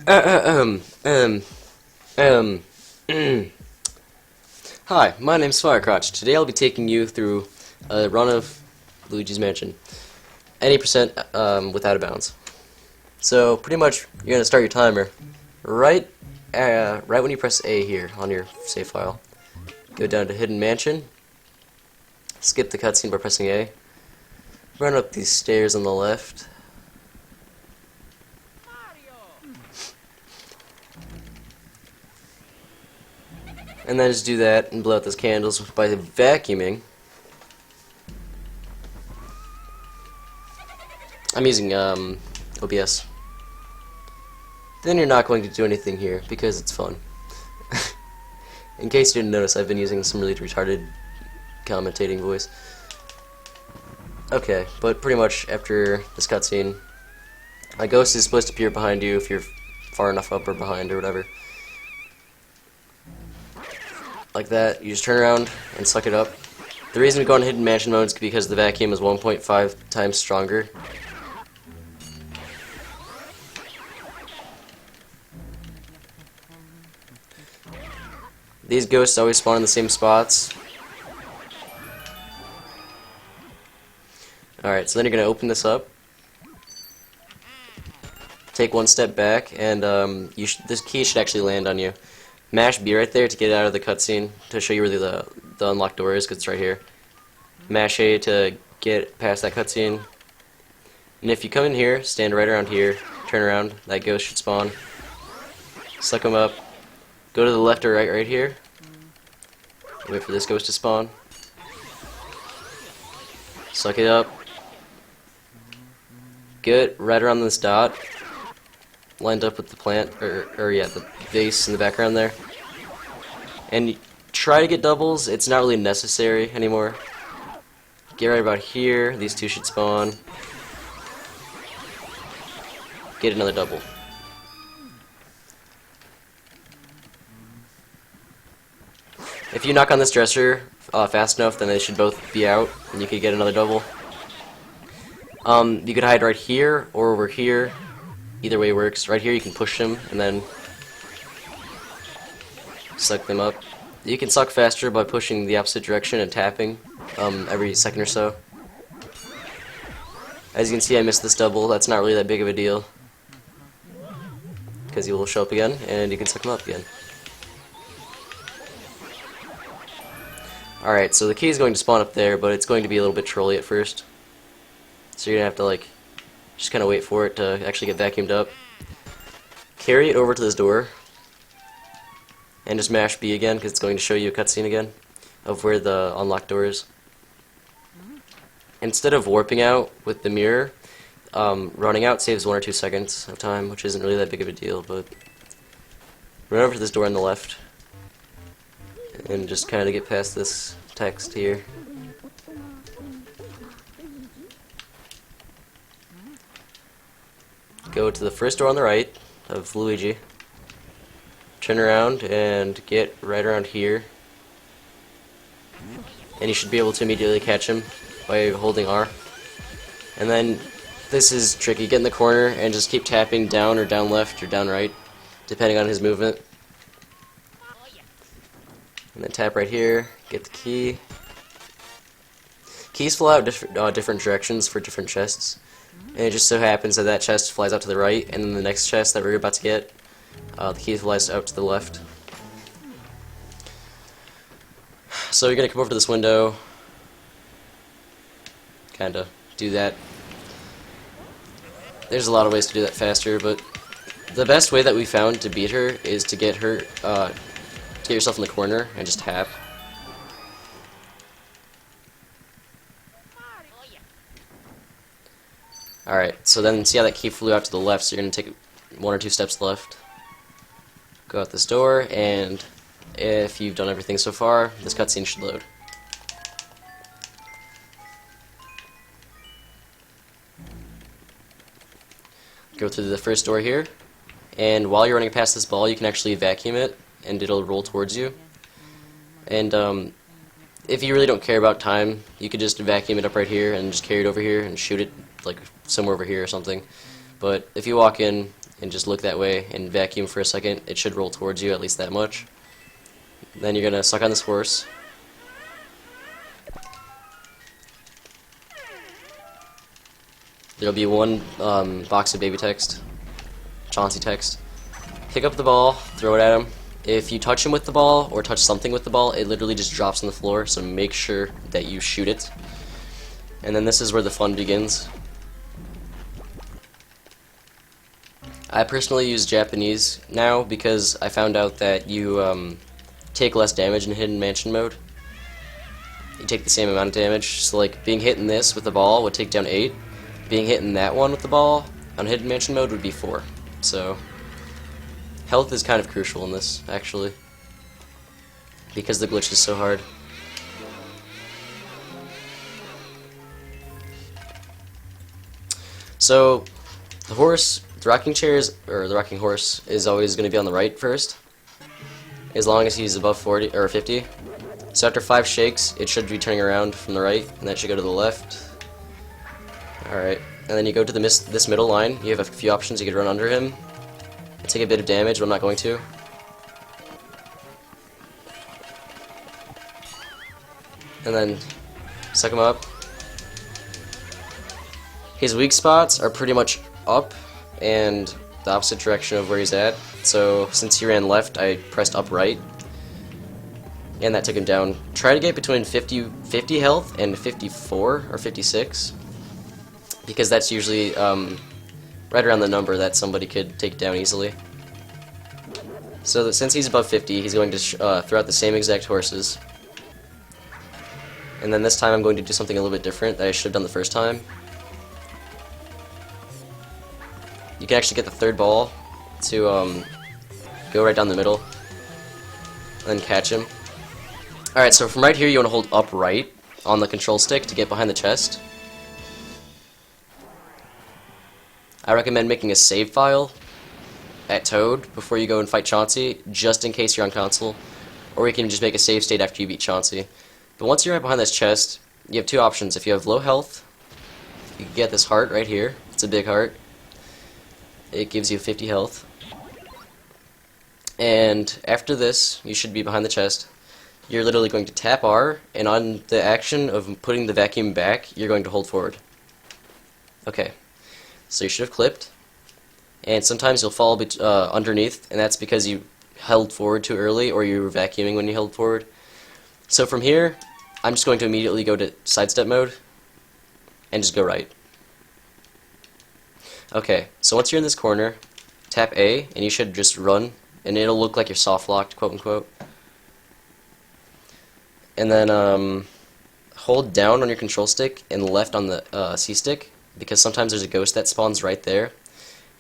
Uh, um, um, um, Hi, my name's Firecrotch. Today I'll be taking you through a run of Luigi's Mansion. Any percent without a bounds. So, pretty much, you're going to start your timer right when you press A here on your save file. Go down to Hidden Mansion. Skip the cutscene by pressing A. Run up these stairs on the left. And then just do that and blow out those candles by vacuuming. I'm using OBS. Then you're not going to do anything here because it's fun. In case you didn't notice, I've been using some really retarded commentating voice. Okay, but pretty much after this cutscene, a ghost is supposed to appear behind you if you're far enough up or behind or whatever. Like that, you just turn around and suck it up. The reason we go on Hidden Mansion mode is because the vacuum is 1.5 times stronger. These ghosts always spawn in the same spots. Alright, so then you're going to open this up. Take one step back, and this key should actually land on you. Mash B right there to get out of the cutscene, to show you where the unlocked door is, because it's right here. Mash A to get past that cutscene. And if you come in here, stand right around here, turn around, that ghost should spawn. Suck them up. Go to the left or right here. Wait for this ghost to spawn. Suck it up. Get right around this dot. Lined up with the plant, or yeah, the vase in the background there. And try to get doubles. It's not really necessary anymore. Get right about here. These two should spawn. Get another double. If you knock on this dresser fast enough, then they should both be out, and you could get another double. You could hide right here or over here. Either way works. Right here you can push them and then suck them up. You can suck faster by pushing the opposite direction and tapping every second or so. As you can see, I missed this double. That's not really that big of a deal, because he will show up again and you can suck him up again. Alright, so the key is going to spawn up there, but it's going to be a little bit trolly at first. So you're going to have to just kind of wait for it to actually get vacuumed up. Carry it over to this door. And just mash B again, because it's going to show you a cutscene again of where the unlocked door is. Instead of warping out with the mirror, running out saves 1 or 2 seconds of time, which isn't really that big of a deal, but run over to this door on the left. And just kind of get past this text here. Go to the first door on the right of Luigi. Turn around and get right around here. And you should be able to immediately catch him by holding R. And then, this is tricky. Get in the corner and just keep tapping down or down left or down right, depending on his movement. And then tap right here, get the key. Keys fly out different directions for different chests. And it just so happens that that chest flies out to the right, and then the next chest that we're about to get, the key flies out to the left. So you're going to come over to this window, kinda do that. There's a lot of ways to do that faster, but the best way that we found to beat her is to get her, get yourself in the corner and just tap. Alright, so then see how that key flew out to the left, so you're going to take 1 or 2 steps left. Go out this door, and if you've done everything so far, this cutscene should load. Go through the first door here, and while you're running past this ball, you can actually vacuum it, and it'll roll towards you. And if you really don't care about time, you could just vacuum it up right here and just carry it over here and shoot it like somewhere over here or something. But if you walk in, and just look that way and vacuum for a second. It should roll towards you, at least that much. Then you're gonna suck on this horse. There'll be one box of baby text, Chauncey text. Pick up the ball, throw it at him. If you touch him with the ball, or touch something with the ball, it literally just drops on the floor, so make sure that you shoot it. And then this is where the fun begins. I personally use Japanese now because I found out that you take less damage in Hidden Mansion mode. You take the same amount of damage, so like being hit in this with the ball would take down 8. Being hit in that one with the ball on Hidden Mansion mode would be 4. So health is kind of crucial in this, actually, because the glitch is so hard. So the horse, the rocking chairs, or the rocking horse, is always going to be on the right first, as long as he's above 40 or 50. So after 5 shakes, it should be turning around from the right, and that should go to the left. Alright, and then you go to this middle line. You have a few options. You could run under him, take a bit of damage, but I'm not going to. And then suck him up. His weak spots are pretty much up and the opposite direction of where he's at. So since he ran left, I pressed up right, and that took him down. Try to get between 50 health and 54 or 56, because that's usually right around the number that somebody could take down easily. So that since he's above 50, he's going to throw out the same exact horses. And then this time I'm going to do something a little bit different that I should have done the first time. You can actually get the third ball to go right down the middle and then catch him. Alright, so from right here you want to hold up right on the control stick to get behind the chest. I recommend making a save file at Toad before you go and fight Chauncey, just in case you're on console, or you can just make a save state after you beat Chauncey. But once you're right behind this chest, you have 2 options. If you have low health, you can get this heart right here. It's a big heart. It gives you 50 health. And after this, you should be behind the chest. You're literally going to tap R, and on the action of putting the vacuum back, you're going to hold forward. Okay. So you should have clipped, and sometimes you'll fall underneath, and that's because you held forward too early, or you were vacuuming when you held forward. So from here, I'm just going to immediately go to sidestep mode, and just go right. Okay, so once you're in this corner, tap A, and you should just run, and it'll look like you're soft-locked, quote-unquote. And then hold down on your control stick and left on the C-stick, because sometimes there's a ghost that spawns right there,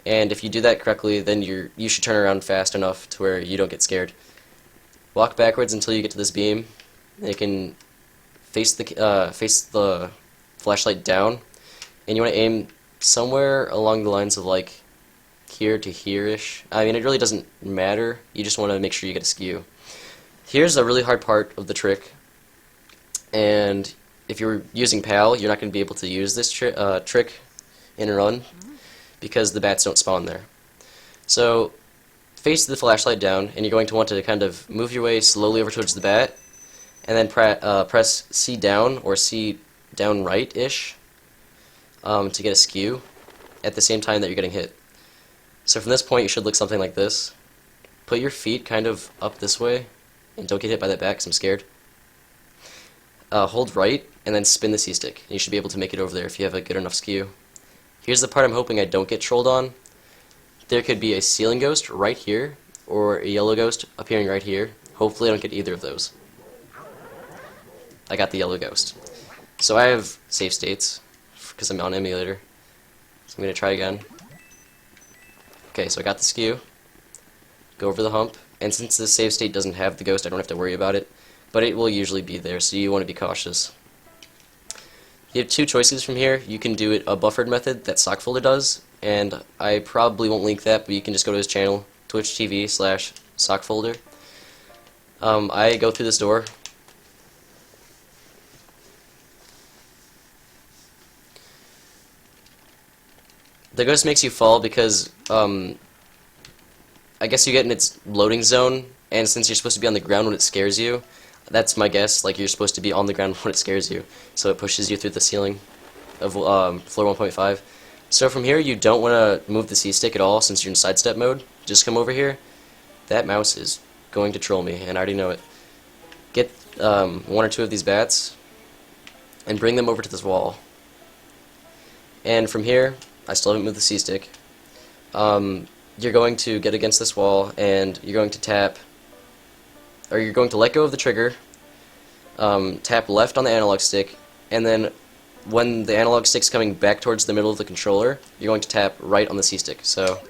and if you do that correctly, then you should turn around fast enough to where you don't get scared. Walk backwards until you get to this beam. You can face the flashlight down, and you want to aim somewhere along the lines of like here to here-ish. I mean, it really doesn't matter. You just want to make sure you get a skew. Here's a really hard part of the trick, and if you're using PAL, you're not going to be able to use this trick in a run because the bats don't spawn there. So face the flashlight down, and you're going to want to kind of move your way slowly over towards the bat, and then press C down or C down right-ish to get a skew at the same time that you're getting hit. So from this point, you should look something like this. Put your feet kind of up this way, and don't get hit by that bat because I'm scared. Hold right, and then spin the C-stick. You should be able to make it over there if you have a good enough skew. Here's the part I'm hoping I don't get trolled on. There could be a ceiling ghost right here, or a yellow ghost appearing right here. Hopefully I don't get either of those. I got the yellow ghost. So I have save states, because I'm on emulator. So I'm going to try again. Okay, so I got the skew. Go over the hump. And since this save state doesn't have the ghost, I don't have to worry about it. But it will usually be there, so you want to be cautious. You have 2 choices from here. You can do it a buffered method that Sockfolder does, and I probably won't link that, but you can just go to his channel, twitch.tv/Sockfolder. I go through this door. The ghost makes you fall because I guess you get in its loading zone, and since you're supposed to be on the ground when it scares you, that's my guess, like you're supposed to be on the ground when it scares you, so it pushes you through the ceiling of floor 1.5. So from here, you don't want to move the C-stick at all since you're in sidestep mode. Just come over here. That mouse is going to troll me, and I already know it. Get one or two of these bats, and bring them over to this wall. And from here, I still haven't moved the C-stick. You're going to get against this wall, and you're going to tap, or you're going to let go of the trigger, tap left on the analog stick, and then when the analog stick's coming back towards the middle of the controller, you're going to tap right on the C-stick. So,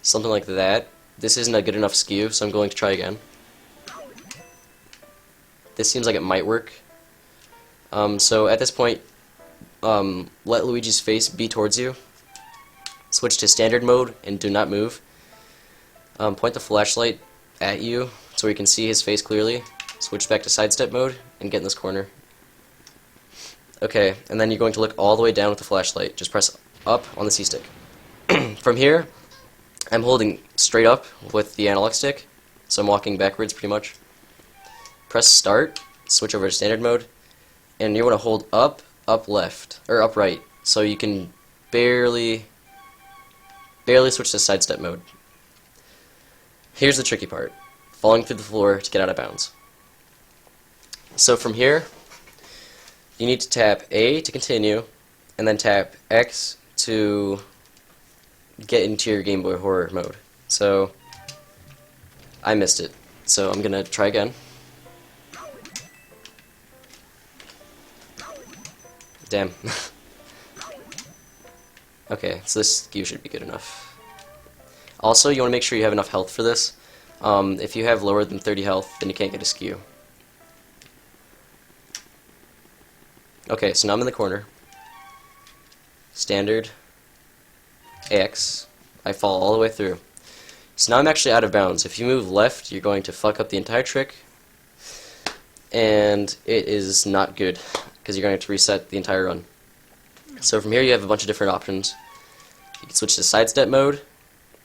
something like that. This isn't a good enough skew, so I'm going to try again. This seems like it might work. So at this point, let Luigi's face be towards you. Switch to standard mode and do not move. Point the flashlight at you so you can see his face clearly. Switch back to sidestep mode and get in this corner. Okay, and then you're going to look all the way down with the flashlight. Just press up on the C-stick. From here, I'm holding straight up with the analog stick, so I'm walking backwards pretty much. Press start, switch over to standard mode, and you want to hold up, up left, or up right, so you can barely switch to sidestep mode. Here's the tricky part, falling through the floor to get out of bounds. So from here, you need to tap A to continue, and then tap X to get into your Game Boy Horror mode. So, I missed it. So I'm gonna try again. Damn. Okay, so this skew should be good enough. Also, you want to make sure you have enough health for this. If you have lower than 30 health, then you can't get a skew. Okay, so now I'm in the corner. Standard. X. I fall all the way through. So now I'm actually out of bounds. If you move left, you're going to fuck up the entire trick. And it is not good, because you're going to have to reset the entire run. So from here you have a bunch of different options. You can switch to sidestep mode,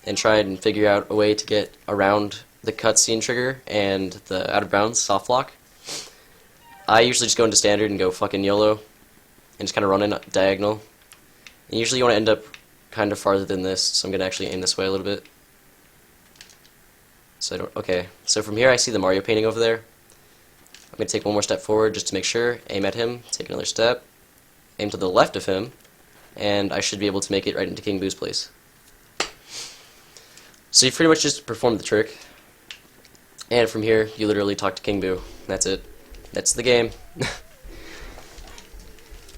and try and figure out a way to get around the cutscene trigger and the out of bounds soft lock. I usually just go into standard and go fucking YOLO, and just kind of run in diagonal. And usually you want to end up kind of farther than this, so I'm going to actually aim this way a little bit. So I don't, okay, so from here I see the Mario painting over there. I'm going to take one more step forward just to make sure, aim at him, take another step, aim to the left of him, and I should be able to make it right into King Boo's place. So you pretty much just performed the trick, and from here you literally talk to King Boo. That's it. That's the game.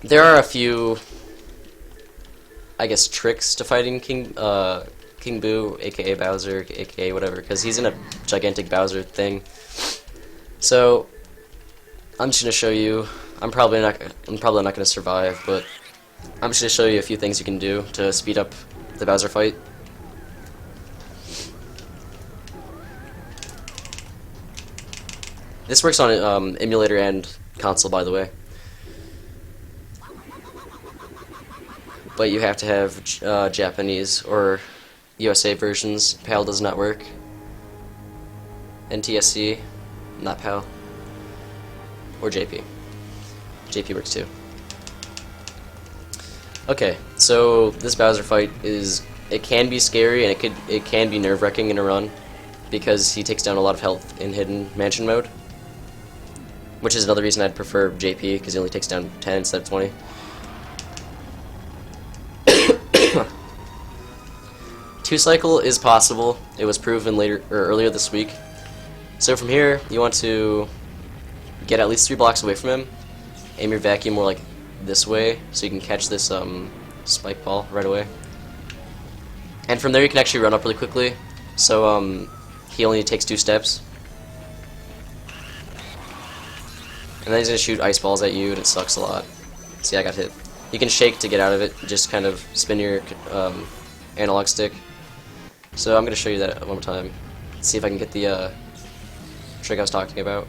There are a few, I guess, tricks to fighting King Boo, aka Bowser, aka whatever, because he's in a gigantic Bowser thing. So I'm just gonna show you. I'm probably not gonna survive, but I'm just gonna show you a few things you can do to speed up the Bowser fight. This works on emulator and console, by the way. But you have to have Japanese or USA versions. PAL does not work. NTSC, not PAL. Or JP. JP works too. Okay, so this Bowser fight it can be scary and it can be nerve-wracking in a run because he takes down a lot of health in Hidden Mansion mode, which is another reason I'd prefer JP because he only takes down 10 instead of 20. Two-cycle is possible. It was proven earlier this week. So from here, you want to get at least 3 blocks away from him. Aim your vacuum more like this way, so you can catch this spike ball right away. And from there, you can actually run up really quickly. So he only takes 2 steps. And then he's gonna shoot ice balls at you, and it sucks a lot. See, I got hit. You can shake to get out of it. Just kind of spin your analog stick. So I'm going to show you that one more time. See if I can get the trick I was talking about.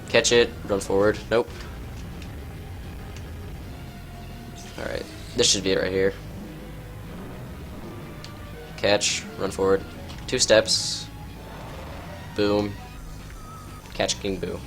Catch it, run forward. Nope. Alright, this should be it right here. catch, run forward. 2 steps. Boom. Catch, king, boo.